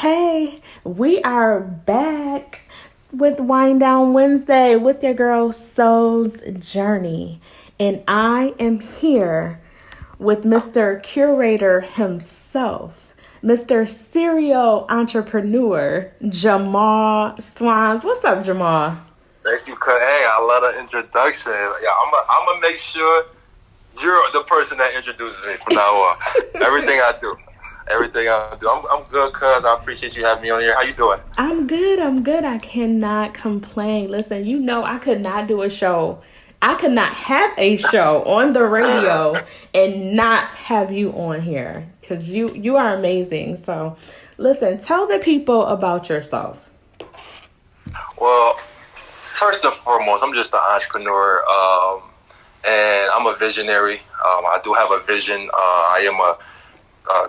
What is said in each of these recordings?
Hey, we are back with Wind Down Wednesday with your girl Soul's Journey. And I am here with Mr. Curator himself, Mr. Serial Entrepreneur, Jamal Swans. What's up, Jamal? Thank you, cuz. Hey, I love the introduction. Yeah, I'm gonna make sure you're the person that introduces me from now on. Everything I do. I'm good, cuz. I appreciate you having me on here. How you doing? I'm good. I cannot complain. Listen, you know I could not do a show. I could not have a show on the radio and not have you on here because you are amazing. So, listen, tell the people about yourself. Well, first and foremost, I'm just an entrepreneur, and I'm a visionary. I do have a vision. I am a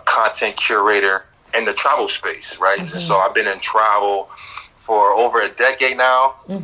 content curator in the travel space, right? Mm-hmm. So I've been in travel for over a decade now, and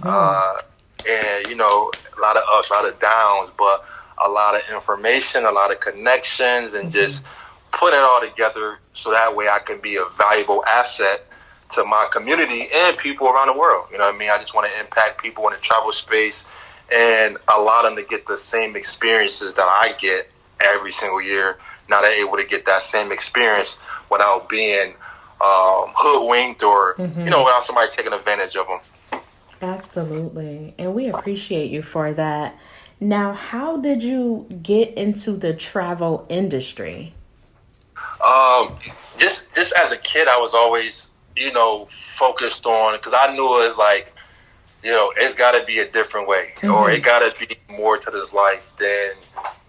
a lot of ups, a lot of downs, but a lot of information, a lot of connections, and just putting it all together so that way I can be a valuable asset to my community and people around the world. You know what I mean? I just want to impact people in the travel space and allow them to get the same experiences that I get every single year. Now they're able to get that same experience without being hoodwinked or, without somebody taking advantage of them. Absolutely. And we appreciate you for that. Now, how did you get into the travel industry? Just as a kid, I was always, focused on, because I knew it was like, it's got to be a different way, or it got to be more to this life than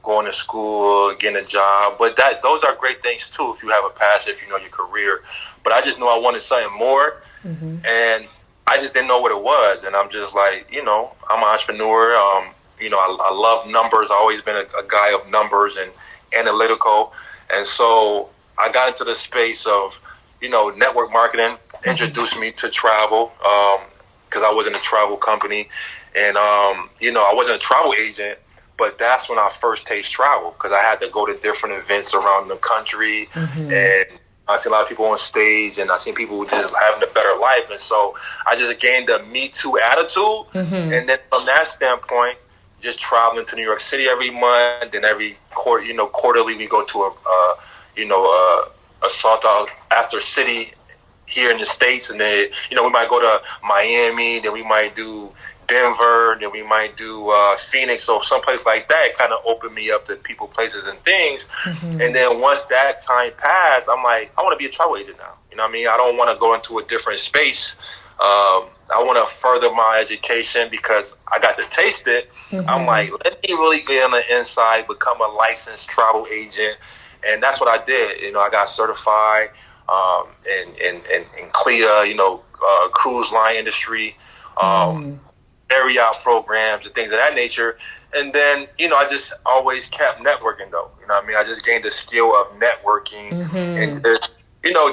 going to school, getting a job. But those are great things too if you have a passion, if you know your career. But I just knew I wanted something more, and I just didn't know what it was. And I'm just like, I'm an entrepreneur. I love numbers. I've always been a guy of numbers and analytical. And so I got into the space of, network marketing, introduced me to travel, because I was in a travel company. And, I wasn't a travel agent, but that's when I first tasted travel, because I had to go to different events around the country. And I see a lot of people on stage, and I seen people just having a better life. And so I just gained a Me Too attitude. And then from that standpoint, just traveling to New York City every month, and every quarterly we go to a sought out after city here in the States. And then, we might go to Miami, then we might do Denver, then we might do Phoenix. So someplace like that kind of opened me up to people, places, and things. And then once that time passed, I'm like, I want to be a travel agent now. You know what I mean? I don't want to go into a different space. I want to further my education because I got to taste it. I'm like, let me really get on the inside, become a licensed travel agent. And that's what I did. I got certified in CLIA, cruise line industry, area programs and things of that nature. And then, I just always kept networking though. You know what I mean? I just gained the skill of networking and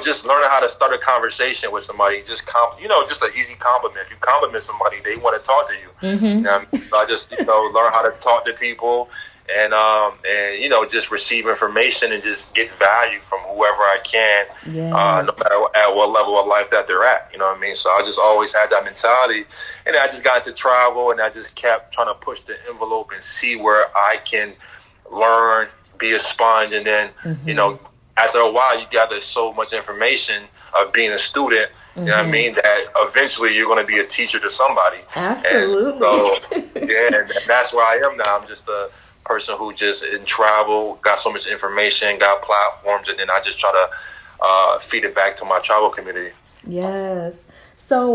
just learning how to start a conversation with somebody. Just an easy compliment. If you compliment somebody, they want to talk to you. You know what I mean? So I just, learn how to talk to people and just receive information and just get value from whoever I can, no matter at what level of life that they're at. You know what I mean? So I just always had that mentality. And then I just got into travel, and I just kept trying to push the envelope and see where I can learn, be a sponge. And then, after a while, you gather so much information of being a student, you know what I mean, that eventually you're going to be a teacher to somebody. Absolutely. And so, and that's where I am now. I'm just a person who just in travel, got so much information, got platforms, and then I just try to feed it back to my travel community. Yes. And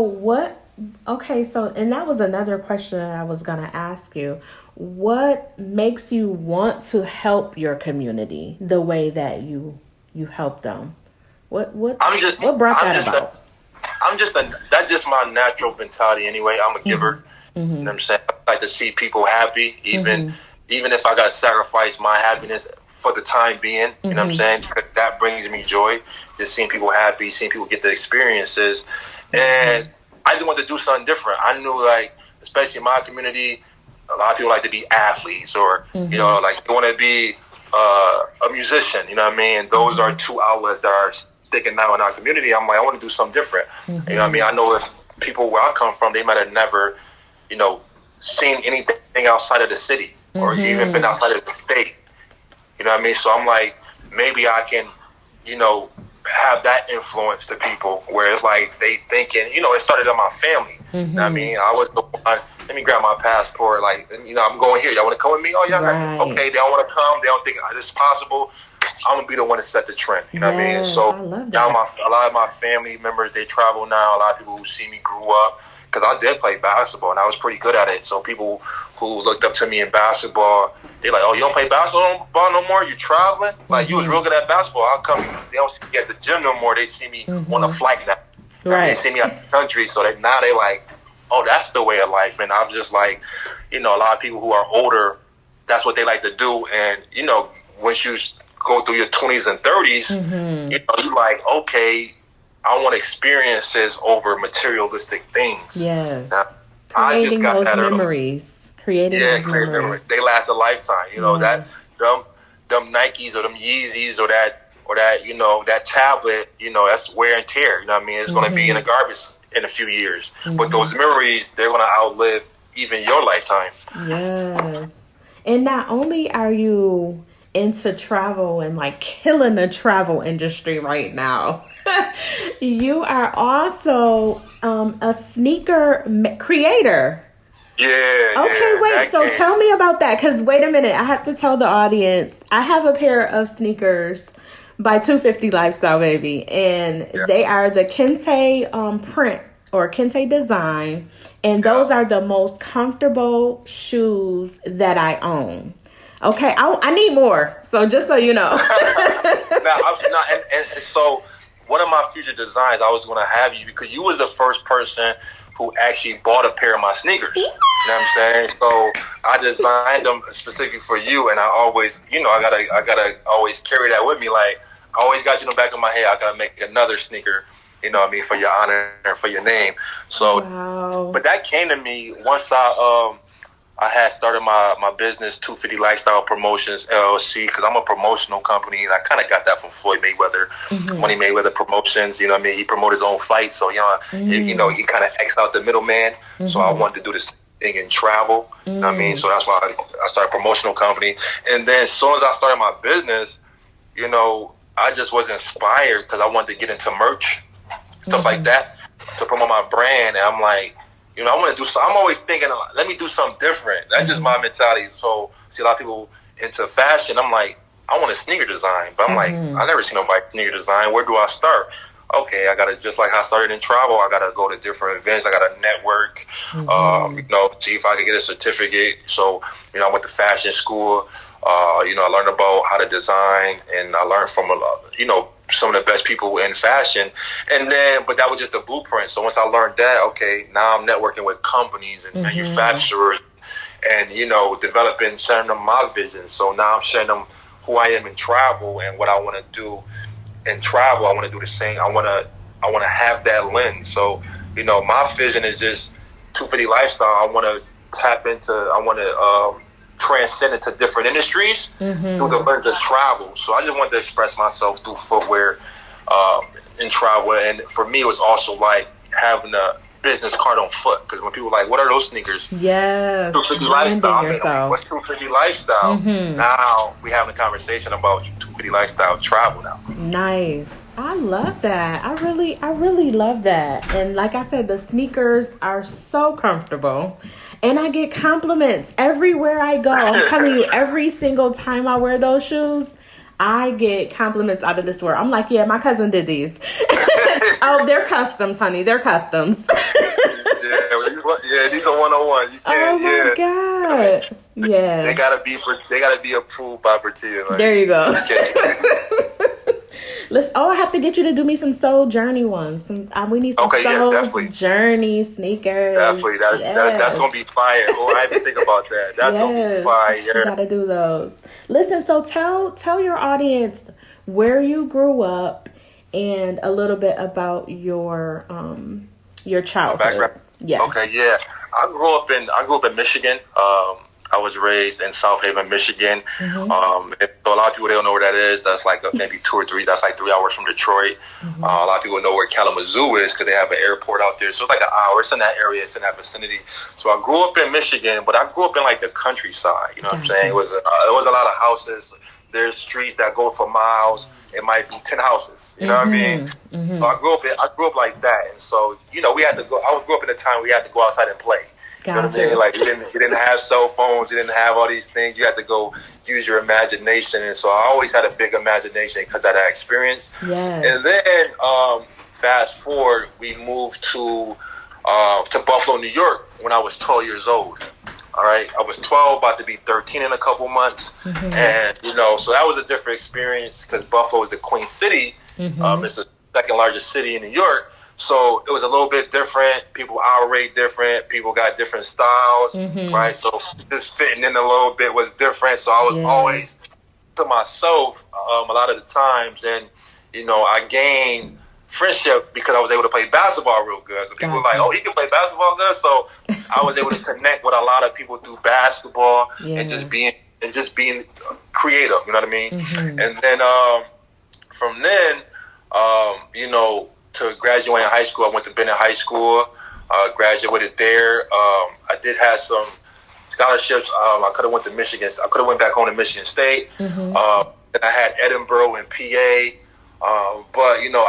that was another question that I was going to ask you. What makes you want to help your community the way that you help them? What brought that about? That's just my natural mentality anyway. I'm a giver. You know what I'm saying? I like to see people happy, even if I got to sacrifice my happiness for the time being, you know what I'm saying? Because that brings me joy, just seeing people happy, seeing people get the experiences. And I just want to do something different. I knew, especially in my community, a lot of people like to be athletes or, they want to be a musician, you know what I mean? And those are two outlets that are sticking out in our community. I'm like, I want to do something different. You know what I mean? I know if people where I come from, they might have never, seen anything outside of the city or even been outside of the state. You know what I mean? So I'm like, maybe I can, have that influence to people where it's like they thinking, it started in my family. You know what I mean? I was the one, let me grab my passport, like, I'm going here. Y'all want to come with me? Oh, y'all okay, they don't want to come. They don't think this is possible. I'm going to be the one to set the trend. You know what I mean? So now a lot of my family members, they travel now. A lot of people who see me grew up. Because I did play basketball, and I was pretty good at it. So people who looked up to me in basketball, they're like, oh, you don't play basketball no more? You traveling? Like, you was real good at basketball. How come they don't see me at the gym no more? They see me on a flight now. Right. They see me out the country. So now they like, oh, that's the way of life. And I'm just like, a lot of people who are older, that's what they like to do. And, once you go through your 20s and 30s, you're like, okay, I want experiences over materialistic things. Yes. Now, creating those memories. Creating those memories. They last a lifetime. That them Nikes or them Yeezys or that that tablet, that's wear and tear. You know what I mean? It's going to be in the garbage in a few years. But those memories, they're going to outlive even your lifetime. Yes. And not only are you into travel and like killing the travel industry right now, you are also a sneaker creator. Yeah. Okay, wait. So tell me about that. Because wait a minute, I have to tell the audience. I have a pair of sneakers by 250 Lifestyle, baby, and they are the Kente print or Kente design, and those are the most comfortable shoes that I own. Okay, I need more. So just so you know. And so one of my future designs, I was going to have you because you was the first person who actually bought a pair of my sneakers. You know what I'm saying? So I designed them specifically for you, and I always, I gotta always carry that with me. Like I always got you in the back of my head. I gotta make another sneaker. You know what I mean, for your honor and for your name. So, But that came to me once I had started my business, 250 Lifestyle Promotions, LLC, because I'm a promotional company, and I kind of got that from Floyd Mayweather, Money Mayweather Promotions. You know what I mean? He promoted his own flight, so, he kind of X out the middleman. So I wanted to do this thing in travel. You know what I mean? So that's why I started a promotional company. And then as soon as I started my business, I just was inspired because I wanted to get into merch, stuff like that, to promote my brand. And I'm like, I want to do something. I'm always thinking, let me do something different. That's just my mentality. So, see a lot of people into fashion. I'm like, I want a sneaker design. But I'm like, I never seen nobody sneaker design. Where do I start? Okay, I got to, just like I started in travel, I got to go to different events. I got to network, see if I can get a certificate. So, I went to fashion school. I learned about how to design, and I learned from, some of the best people in fashion. But that was just the blueprint. So once I learned that, okay, now I'm networking with companies and manufacturers and, developing, sharing them my vision. So now I'm sharing them who I am in travel and what I want to do in travel. I want to do the same. I want to have that lens. So, my vision is just 250 Lifestyle. I want to transcend into different industries through the lens of travel. So I just wanted to express myself through footwear in travel. And for me, it was also like having a business card on foot. Because when people are like, what are those sneakers? Yes. 250 Lifestyle. What's 250 Lifestyle? Now we having a conversation about 250 Lifestyle travel now. Nice. I love that. I really love that. And like I said, the sneakers are so comfortable. And I get compliments everywhere I go. I'm telling you, every single time I wear those shoes, I get compliments out of this world. I'm like, yeah, my cousin did these. Oh, they're customs, honey. They're customs. These are 101. You can't, oh my God. Yeah. They gotta be approved by Bertia. Like, there you go. I have to get you to do me some Soul Journey ones. We need some Soul Journey sneakers. Definitely. That's going to be fire. Oh, I didn't think about that. That's going to be fire. You got to do those. Listen, so tell your audience where you grew up and a little bit about your childhood. My background? Yes. Okay, yeah. I grew up in Michigan. I was raised in South Haven, Michigan. And so a lot of people, they don't know where that is. That's like maybe 2 or 3. That's like 3 hours from Detroit. A lot of people know where Kalamazoo is because they have an airport out there. So it's like an hour. It's in that area. It's in that vicinity. So I grew up in Michigan, but I grew up in like the countryside. You know what I'm saying? It was a lot of houses. There's streets that go for miles. It might be 10 houses. You know what I mean? So I grew up like that. And so, you know, we had to go. I grew up in a time we had to go outside and play. You know what I mean? Like, you didn't have cell phones. You didn't have all these things. You had to go use your imagination. And so I always had a big imagination because of that experience. Yes. And then fast forward, we moved to Buffalo, New York when I was 12 years old. All right. I was 12, about to be 13 in a couple months. And, you know, so that was a different experience because Buffalo is the Queen City. It's the second largest city in New York. So it was a little bit different. People operate different. People got different styles, right? So just fitting in a little bit was different. So I was always to myself a lot of the times. And, you know, I gained friendship because I was able to play basketball real good. So people were like, oh, he can play basketball good. So I was able to connect with a lot of people through basketball and just being creative. You know what I mean? And then from then, you know, to graduate in high school, I went to Bennett High School, graduated there. I did have some scholarships. I could have went to Michigan. I could have went back home to Michigan State. Then I had Edinburgh and PA. But, you know,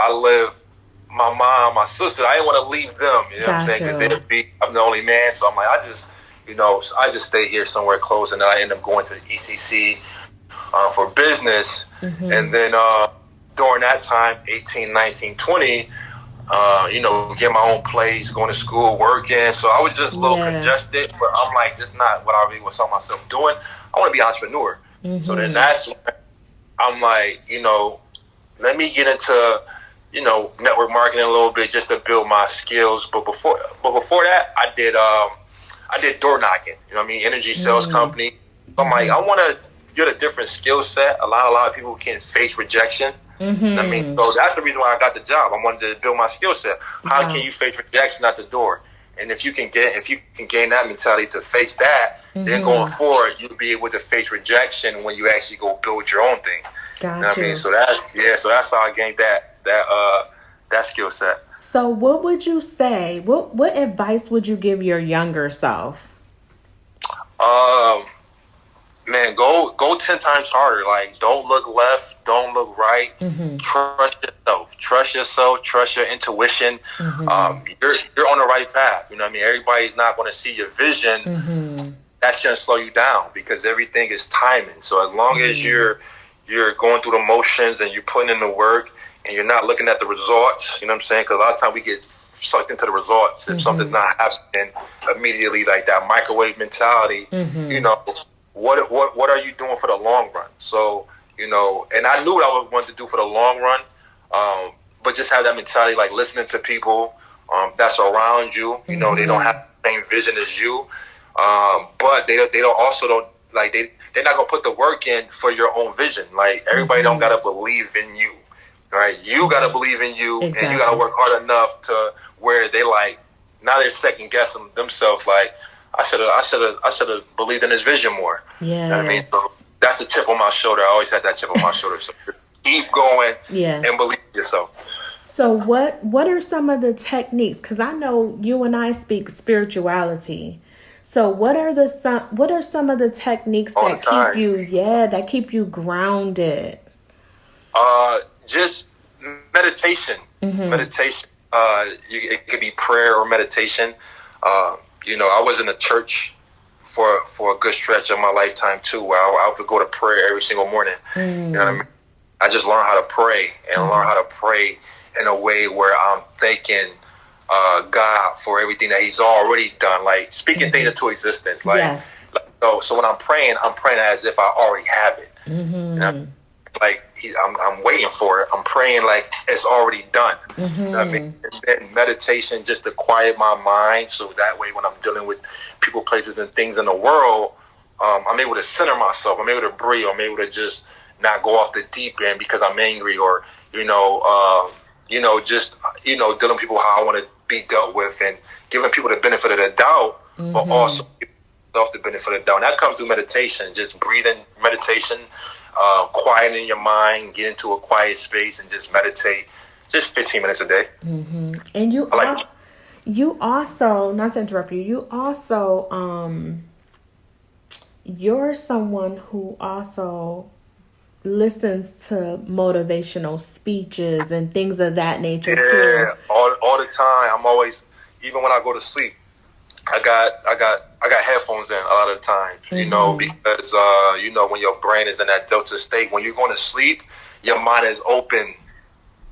my mom, my sister, I didn't want to leave them. You know what I'm saying? Because I'm the only man. So I'm like, I just stay here somewhere close. And then I end up going to the ECC for business. And then during that time, 18, 19, 20, you know, get my own place, going to school, working. So I was just a little congested, but I'm like, that's not what I really saw myself doing. I want to be an entrepreneur. So then that's when I'm like, you know, let me get into, you know, network marketing a little bit just to build my skills. But before that, I did door knocking, you know what I mean? Energy sales company. So I'm like, I want to get a different skill set. A lot of people can't face rejection. I mean, so that's the reason why I got the job. I wanted to build my skill set. How can you face rejection at the door? And if you can gain that mentality to face that, then going forward, you'll be able to face rejection when you actually go build your own thing. You know what I mean? So that's how I gained that skill set. So what would you say? What advice would you give your younger self? Man, go 10 times harder. Like, don't look left, don't look right. Trust yourself. Trust your intuition. You're on the right path. You know what I mean? Everybody's not going to see your vision. That shouldn't slow you down because everything is timing. So as long as you're going through the motions and you're putting in the work and you're not looking at the results, you know what I'm saying? Because a lot of times we get sucked into the results. If something's not happening immediately, like that microwave mentality, you know, what are you doing for the long run? So, you know, and I knew what I wanted to do for the long run, but just have that mentality, like listening to people that's around you. You know, they don't have the same vision as you, but they're not gonna put the work in for your own vision. Like, everybody don't gotta believe in you, right? You gotta believe in you, and you gotta work hard enough to where they now they're second guessing themselves, like, I should have believed in his vision more. You know what I mean? So that's the chip on my shoulder. I always had that chip on my shoulder. So keep going and believe in yourself. So what are some of the techniques? Because I know you and I speak spirituality. So what are some of the techniques that keep you grounded? Just meditation. Meditation. It could be prayer or meditation. You know, I was in a church for a good stretch of my lifetime too, where I would go to prayer every single morning. You know what I mean? I just learned how to pray and learn how to pray in a way where I'm thanking God for everything that He's already done, like speaking things into existence. Like, so when I'm praying as if I already have it. You know? Like, I'm waiting for it. I'm praying like it's already done. You know what I mean? And then meditation, just to quiet my mind, so that way when I'm dealing with people, places, and things in the world, I'm able to center myself. I'm able to breathe. I'm able to just not go off the deep end because I'm angry, or just dealing with people how I want to be dealt with, and giving people the benefit of the doubt, but also yourself the benefit of the doubt. And that comes through meditation, just breathing, meditation, quieting your mind, get into a quiet space and just meditate just 15 minutes a day. Mm-hmm. And you also, not to interrupt you, you also, you're someone who also listens to motivational speeches and things of that nature too. all the time. I'm always, even when I go to sleep, I got headphones in a lot of the time, you know, because you know, when your brain is in that delta state, when you're going to sleep, your mind is open.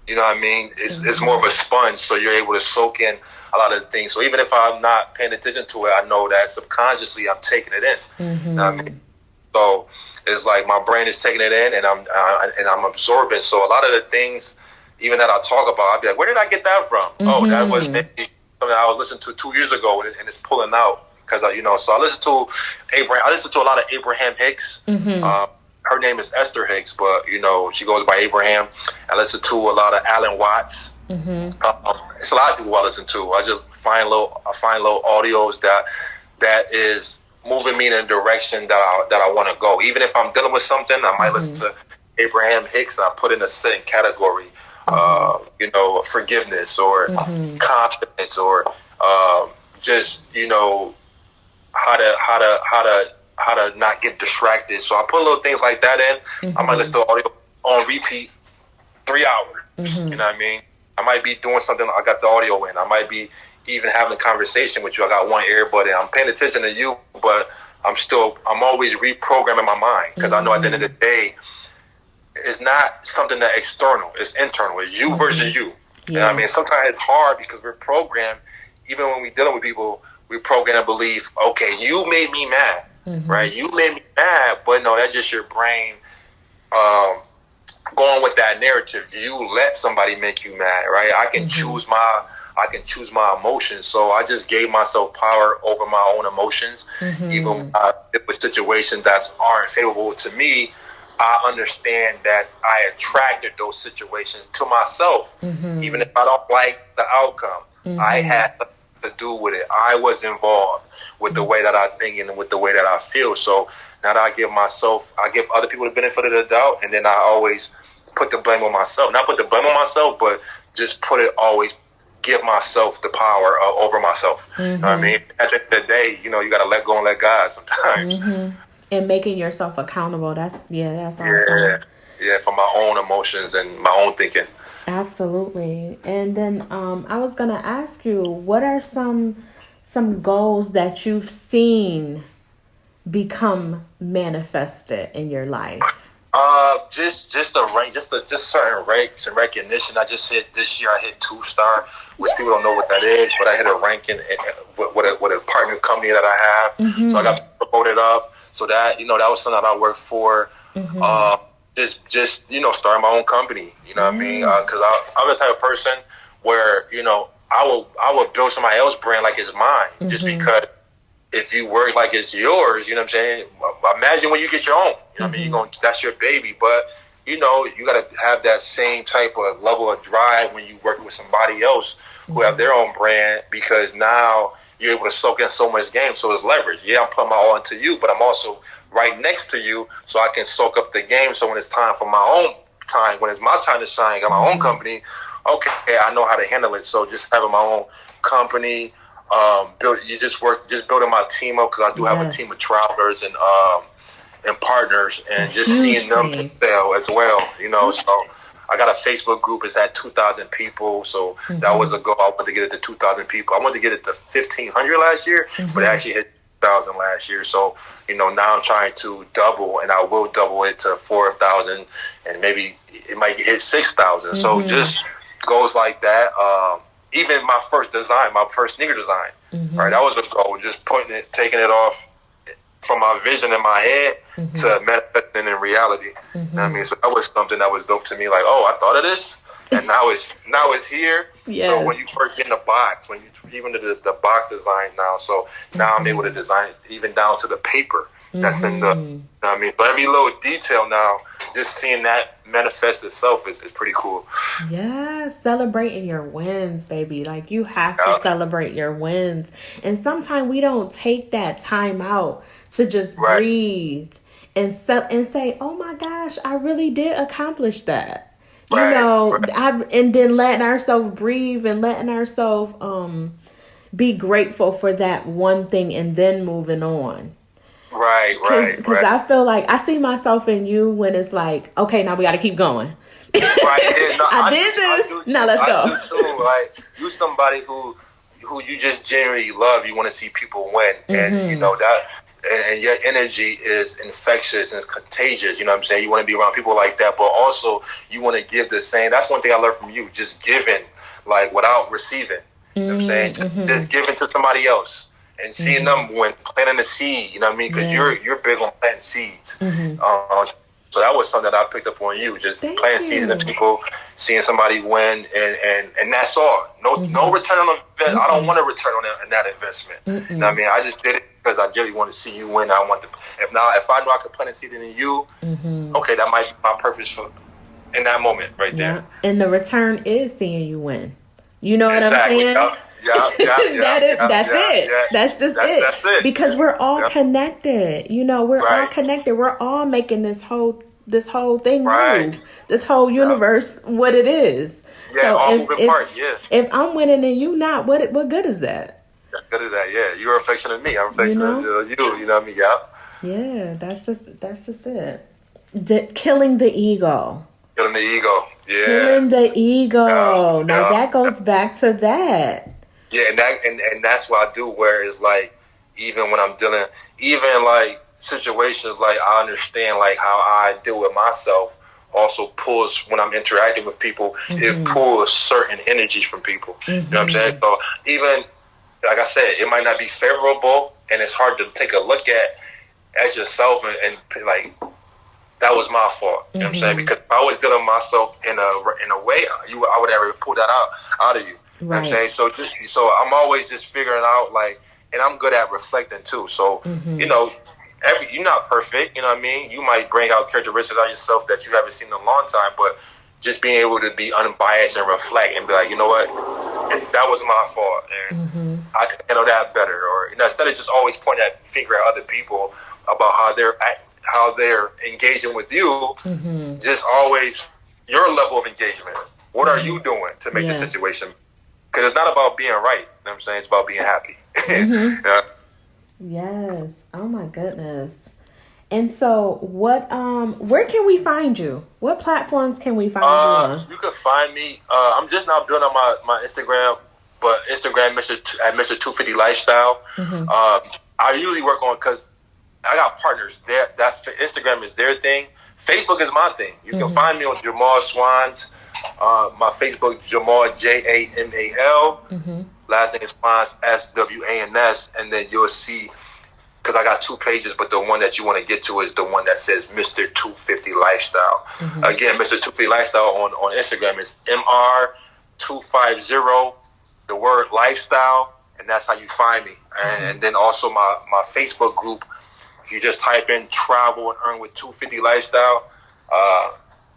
You know what I mean? It's more of a sponge, so you're able to soak in a lot of things. So even if I'm not paying attention to it, I know that subconsciously I'm taking it in. You know what I mean? So it's like my brain is taking it in, and I'm absorbing. So a lot of the things, even that I talk about, I'll be like, where did I get that from? Oh, that was maybe something I was listening to 2 years ago, and it's pulling out. Because, you know, so I listen to a lot of Abraham Hicks. Her name is Esther Hicks, but, you know, she goes by Abraham. I listen to a lot of Alan Watts. It's a lot of people I listen to. I just find little audios that is moving me in a direction that I want to go. Even if I'm dealing with something, I might listen to Abraham Hicks, and I put in a certain category, you know, forgiveness or confidence, or just, you know, how to not get distracted. So I put little things like that in. I might listen to audio on repeat 3 hours. You know what I mean? I might be doing something, I got the audio in. I might be even having a conversation with you. I got one earbud in. I'm paying attention to you, but I'm always reprogramming my mind, because I know at the end of the day, it's not something that external, it's internal. It's you versus you. You know what I mean? Sometimes it's hard because we're programmed, even when we're dealing with people, we program to believe, okay, you made me mad, right? You made me mad, but no, that's just your brain going with that narrative. You let somebody make you mad, right? I can choose my emotions. So I just gave myself power over my own emotions. Even when I deal with situations that aren't favorable to me, I understand that I attracted those situations to myself. Even if I don't like the outcome, I had to do with it. I was involved with the way that I think and with the way that I feel. So now that I give other people the benefit of the doubt, and then I always put the blame on myself. Not put the blame on myself, but just always give myself the power over myself. You know what I mean? At the end of the day, you know, you got to let go and let God sometimes. And making yourself accountable. That's awesome. Yeah, for my own emotions and my own thinking. Absolutely. And then I was going to ask you, what are some goals that you've seen become manifested in your life? Just certain ranks and recognition. I just hit this year. I hit 2-star, which people don't know what that is, but I hit a ranking with a partner company that I have. So I got promoted up. So that, you know, that was something that I worked for. Just you know, starting my own company. You know what I mean? Because I'm the type of person where, you know, I will build somebody else's brand like it's mine, just because. If you work like it's yours, you know what I'm saying? Imagine when you get your own. You know what I mean? That's your baby. But, you know, you got to have that same type of level of drive when you work with somebody else who have their own brand, because now you're able to soak in so much game. So it's leverage. Yeah, I'm putting my all into you, but I'm also right next to you so I can soak up the game. So when it's time for my own time, when it's my time to shine, got my own company, okay, I know how to handle it. So just having my own company, building my team up, because I do have a team of travelers and partners, and just seeing them excel as well, you know. So I got a Facebook group. It's at 2,000 people. So that was a goal. I wanted to get it to 2,000 people. I wanted to get it to 1,500 last year, but it actually hit 2,000 last year. So, you know, now I'm trying to double, and I will double it to 4,000, and maybe it might hit 6,000. So just goals like that. Even my first sneaker design, right? That was a goal, just taking it off from my vision in my head to manifesting in reality. You know what I mean? So that was something that was dope to me. Like, oh, I thought of this, and now it's here. So when you first get in the box, even the box design now, so now I'm able to design it even down to the paper that's in the. You know what I mean? So every little detail now, just seeing that manifest itself is pretty cool. Yeah, celebrating your wins, baby. Like, you have to celebrate your wins. And sometimes we don't take that time out to just breathe and say, oh my gosh, I really did accomplish that. And then letting ourselves breathe and letting ourselves be grateful for that one thing and then moving on. Right. Because I feel like I see myself in you when it's like, okay, now we got to keep going. Right. Yeah, no, I did this. Now let's go. I do too. Like, you somebody who you just genuinely love. You want to see people win, and you know that. And your energy is infectious and it's contagious. You know what I'm saying? You want to be around people like that, but also you want to give the same. That's one thing I learned from you. Just giving, like, without receiving. You know what I'm saying? Just giving to somebody else and seeing them win, planting a seed. You know what I mean? Because you're big on planting seeds. So that was something that I picked up on you. Just planting seeds in people, seeing somebody win, and that's all. No return on investment. I don't want to return on that investment. You know what I mean? I just did it because I really want to see you win. I want to. If I know I could plant a seed in you, okay, that might be my purpose for in that moment right there. And the return is seeing you win. You know what I'm saying? That's it. That's just it. That's it. Because we're all connected. You know, we're all connected. We're all making this whole thing move. This whole universe, what it is. Yeah, so all moving parts. Yeah. If I'm winning and you not, what good is that? Good as that, yeah. You're a reflection of me. I'm a reflection of you. You know what I mean? Yeah, that's just it. Killing the ego. Killing the ego. Yeah. Killing the ego. Now that goes back to that. Yeah, and that's what I do. Where it's like, even when I'm dealing, even like situations, like I understand like how I deal with myself. Also pulls when I'm interacting with people. It pulls certain energies from people. You know what I'm saying? So even like I said, it might not be favorable, and it's hard to take a look at yourself and like, that was my fault. You know what I'm saying? Because if I was dealing with myself in a way, I would have pulled that out of you. You know what I'm saying? So I'm always just figuring out, like, and I'm good at reflecting too. So you know, you're not perfect. You know what I mean? You might bring out characteristics of yourself that you haven't seen in a long time, but just being able to be unbiased and reflect and be like, you know what, that was my fault, and I can handle that better. Or, you know, instead of just always pointing that finger at other people about how they're engaging with you, just always your level of engagement. What are you doing to make the situation? Because it's not about being right. You know what I'm saying? It's about being happy. Yes. Oh my goodness. And so, where can we find you? What platforms can we find you on? You can find me. I'm just now building on my Instagram, but Instagram at Mr. 250 Lifestyle. I usually work on, because I got partners there. That Instagram is their thing. Facebook is my thing. You can find me on Jamal Swans. My Facebook, Jamal Jamal. Last name is Swans, SWANS, and then you'll see. Because I got two pages, but the one that you want to get to is the one that says Mr. 250 Lifestyle. Again, Mr. 250 Lifestyle on Instagram is MR250, the word lifestyle, and that's how you find me. And then also my Facebook group, if you just type in Travel and Earn with 250 Lifestyle,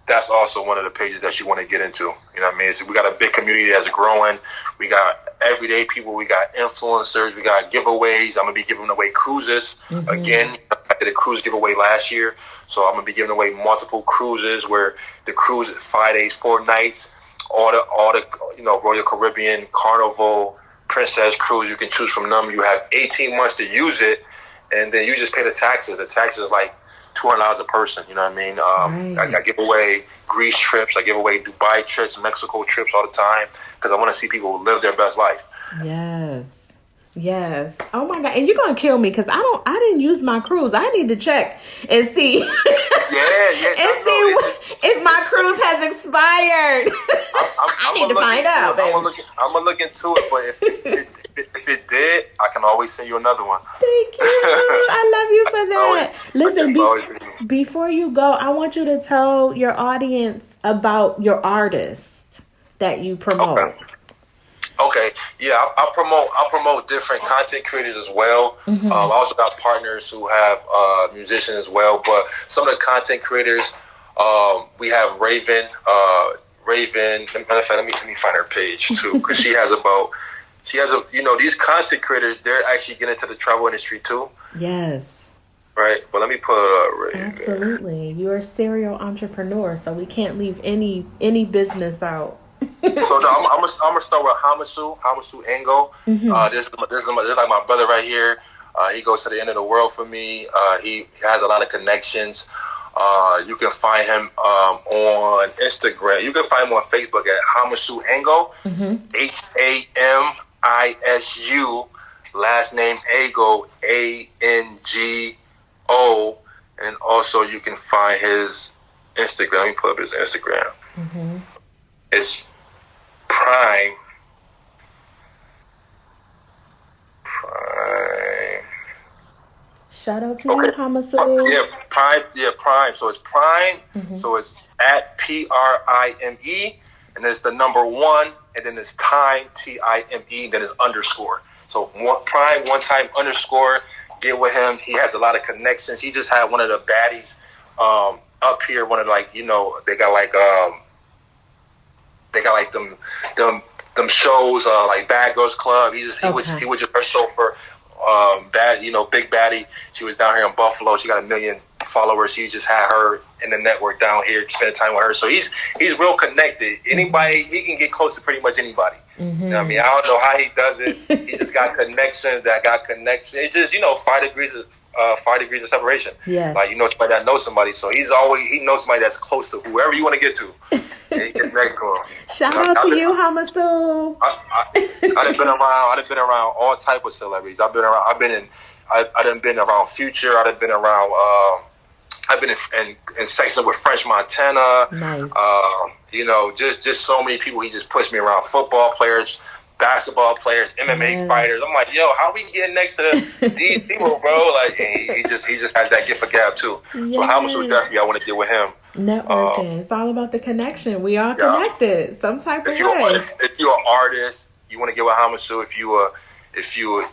that's also one of the pages that you want to get into. You know what I mean? So we got a big community that's growing. We got everyday people. We got influencers. We got giveaways. I'm going to be giving away cruises. Again, I did a cruise giveaway last year. So I'm going to be giving away multiple cruises where the cruise is 5 days, 4 nights. All the you know, Royal Caribbean, Carnival, Princess Cruise. You can choose from them. You have 18 months to use it. And then you just pay the taxes. The taxes like $200 a person, you know what I mean? I give away Greece trips, I give away Dubai trips, Mexico trips all the time, because I want to see people live their best life. Yes. Oh my God! And you're gonna kill me because I didn't use my cruise. I need to check and see. And see if my cruise has expired. I need to find out, baby. I'm gonna look into it, but if it did, I can always send you another one. Thank you. I love you for that. Listen, before you go, I want you to tell your audience about your artist that you promote. Okay. Yeah, I promote different content creators as well. I also got partners who have musicians as well. But some of the content creators We have Raven. Raven. Matter of fact, let me find her page too, because she has these content creators. They're actually getting into the travel industry too. Yes. Right. Well, let me pull it up. Raven. Absolutely. You're a serial entrepreneur, so we can't leave any business out. So I'm gonna start with Hamasu Ango. This is like my brother right here. He goes to the end of the world for me. He has a lot of connections. You can find him on Instagram. You can find him on Facebook at Hamasu Ango. HAMISU. Last name Ago, ANGO. And also you can find his Instagram. Let me pull up his Instagram. It's Prime. Shout out to you, Hamasu. Prime. So it's Prime. So it's at PRIME, and there's the number 1, and then it's time TIME, then it's underscore. So Prime 1 time underscore. Get with him. He has a lot of connections. He just had one of the baddies up here. One of they got like them shows like Bad Girls Club. He was just her chauffeur. Big Baddie. She was down here in Buffalo. She got 1 million followers. He just had her in the network down here, spending time with her. So he's real connected. Anybody, he can get close to pretty much anybody. You know what I mean? I don't know how he does it. He just got connections that got connections. It's just 5 degrees of separation. Yes. Like somebody that knows somebody. So he knows somebody that's close to whoever you want to get to. And he gets connected to him. Shout out to you, Hamasu. I've been around all type of celebrities. I've been around Future. I've been around. I've been in section with French Montana. Nice. Just so many people. He just pushed me around. Football players, basketball players, MMA fighters. I'm like, yo, how we getting next to these people, bro? Like, and he just has that gift of gab too. Yes. So how much would definitely I want to get with him? Networking. It's all about the connection. We are connected some type of way. If you're an artist, you want to get with Hamasu. If you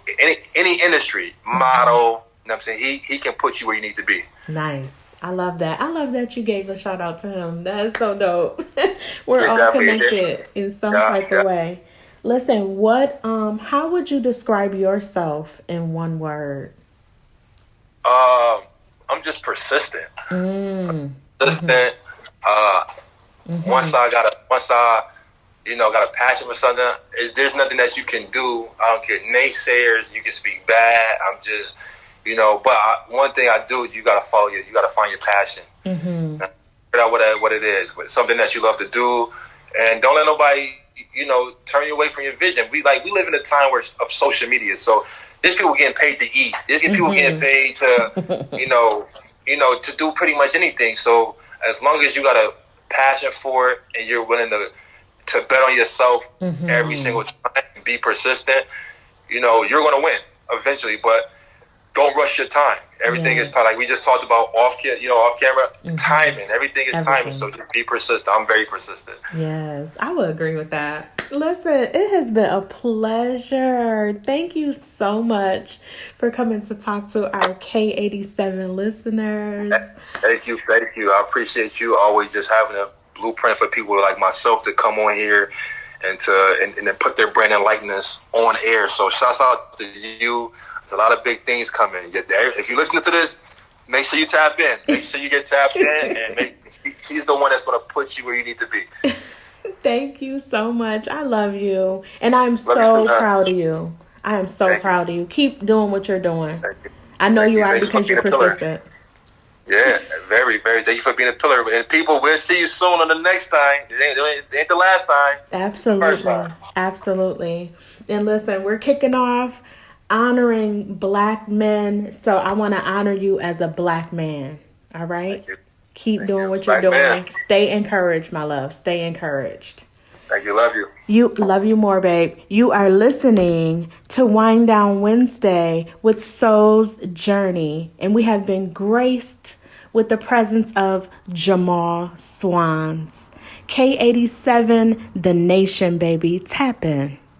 any industry model, you know what I'm saying, he can put you where you need to be. Nice. I love that. I love that you gave a shout out to him. That is so dope. We're all connected in some type of way. Listen, how would you describe yourself in one word? I'm just persistent. Persistent. Once I got a passion for something, there's nothing that you can do. I don't care. Naysayers, you can speak bad. I'm just, but one thing I do, you got to follow you got to find your passion. Figure out what it is, but something that you love to do, and don't let nobody, turn you away from your vision. We live in a time of social media, so there's people getting paid to eat. There's people getting paid to, to do pretty much anything. So as long as you got a passion for it and you're willing to bet on yourself every single time and be persistent, you're going to win eventually. But don't rush your time. Everything is time. Like we just talked about off camera, timing. Everything is timing. So just be persistent. I'm very persistent. Yes, I would agree with that. Listen, it has been a pleasure. Thank you so much for coming to talk to our K87 listeners. Thank you. I appreciate you always just having a blueprint for people like myself to come on here and then put their brand and likeness on air. So shouts out to you. There's a lot of big things coming. If you're listening to this, make sure you tap in. Make sure you get tapped in, and she's the one that's going to put you where you need to be. Thank you so much. I love you, and I'm so proud of you. I am so proud of you. Keep doing what you're doing. I know you are because you're persistent. Yeah, very, very. Thank you for being a pillar. And people, we'll see you soon on the next time. It ain't the last time. Absolutely. Absolutely. And listen, we're kicking off honoring Black men. So I want to honor you as a Black man. All right? Keep doing what you're doing. Man. Stay encouraged, my love. Stay encouraged. Thank you. Love you. Love you more, babe. You are listening to Wind Down Wednesday with Soul's Journey. And we have been graced with the presence of Jamal Swans. K87, the nation, baby. Tap in.